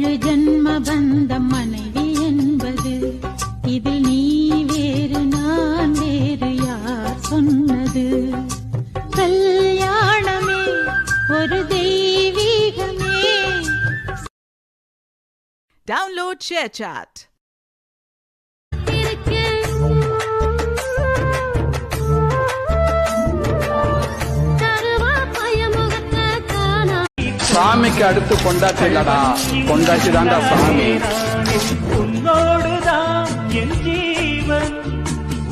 ஏழு ஜன்ம பந்தம் மனைவி என்பது இதில் நீ வேறு நான் வேறு யார் சொன்னது கல்யாணமே ஒரு தெய்வீகமே. Download ShareChat. சாமிக்கு அடுத்து கொண்டாச்சு இல்லடா, கொண்டாச்சு தாண்டா சாமி. உன்னோடுதான் என் ஜீவன்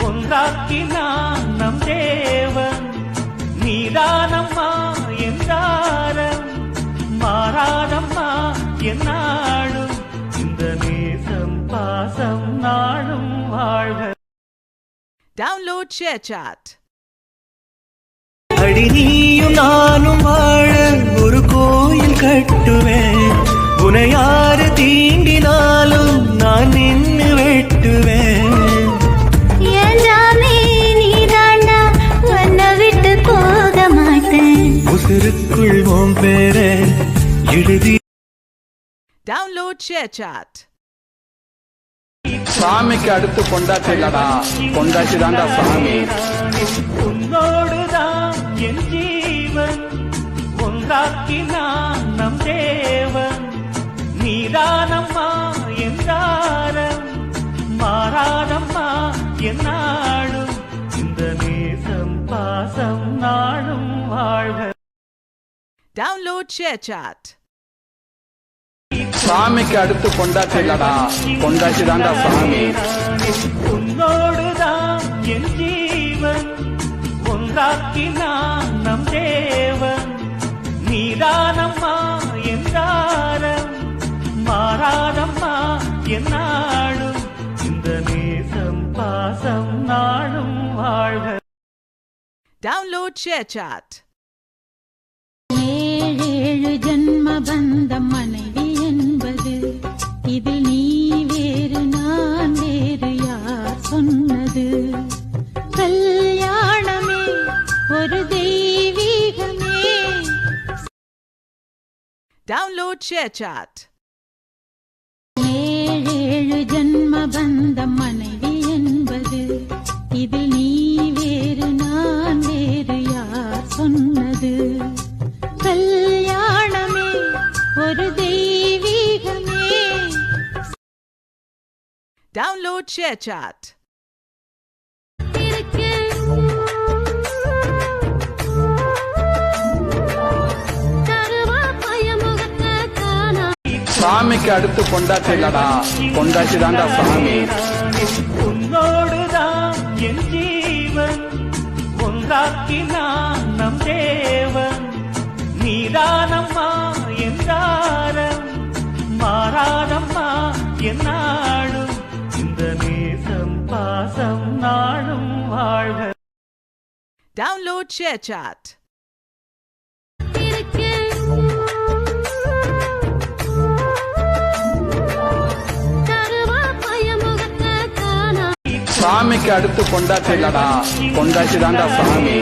ஒன்றாக்கினான் நம் தேவன். நீதானம்மா என்றாரம் மாறாதம்மா என்னாடும் இந்த நேசம் பாசம் நாடும் வாழ்க. Download ShareChat. அடி நீயும் நானும் வாழ ஒரு கோயில் கட்டுவேன். உன்னை யாரு தீண்டினாலும் நான் நின்று வெட்டுவேன். நீதாண்டா உன்னை விட்டு போக மாட்டேன். உசுருக்குள் உன் பேரை எழுதி. Download ShareChat. சாமிக்கு அடுத்து கொண்டாச்சு இல்லடா, கொண்டாச்சு தாண்டா சாமி. உன்னோடுதான் என் ஜீவன் ஒன்றாக்கினான் நம் தேவன். நீதானம்மா என்றாரம் மாறாதம்மா என்னாடும் இந்த நேசம் பாசம் நாடும் வாழ்க. Download ShareChat. சாமிக்கு அடுத்து கொண்டாச்சு இல்லடா, கொண்டாச்சு தாண்டா சாமி. உன்னோடுதான் என் ஜீவன் ஒன்றாக்கினான் நம் தேவன். நீதானம்மா என்றாரம் மாறாதம்மா என்னாடும் இந்த நேசம் பாசம் நாடும் வாழ்க. Download ShareChat. ஏழு ஜன்ம பந்தம் மனைவி என்பது இதில் நீ வேறு நான் வேறு யார் சொன்னது கல்யாணமே ஒரு தெய்வீகமே. Download ShareChat. ஏழு ஜன்ம பந்தம் மனைவி என்பது இதில் நீ வேறு நான் வேறு யார் சொன்னது கல்யாணமே ஒரு தெய்வீகமே. Download ShareChat. சாமிக்கு அடுத்து கொண்டாச்சு இல்லடா, கொண்டாச்சு தாண்டா சாமி. உன்னோடுதான் என் ஜீவன் ஒன்றாக்கினான் நம் தேவன். நீதானம்மா என்றாரம் மாறாதம்மா என்னாடும் இந்த நேசம் பாசம் நாடும் வாழ்க. Download ShareChat. சாமிக்கு அடுத்து கொண்டாச்சு இல்லடா, கொண்டாச்சு தாண்டா சாமி.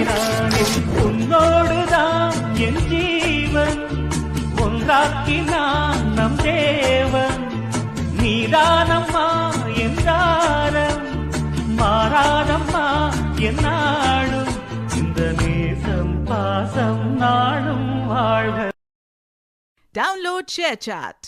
உன்னோடுதான் என் ஜீவன் ஒன்றாக்கினான் நம் தேவன். நீதானம்மா என்றாரம் மாறாதம்மா என்னாடும் இந்த நேசம் பாசம் நாடும் வாழ்க. Download ShareChat.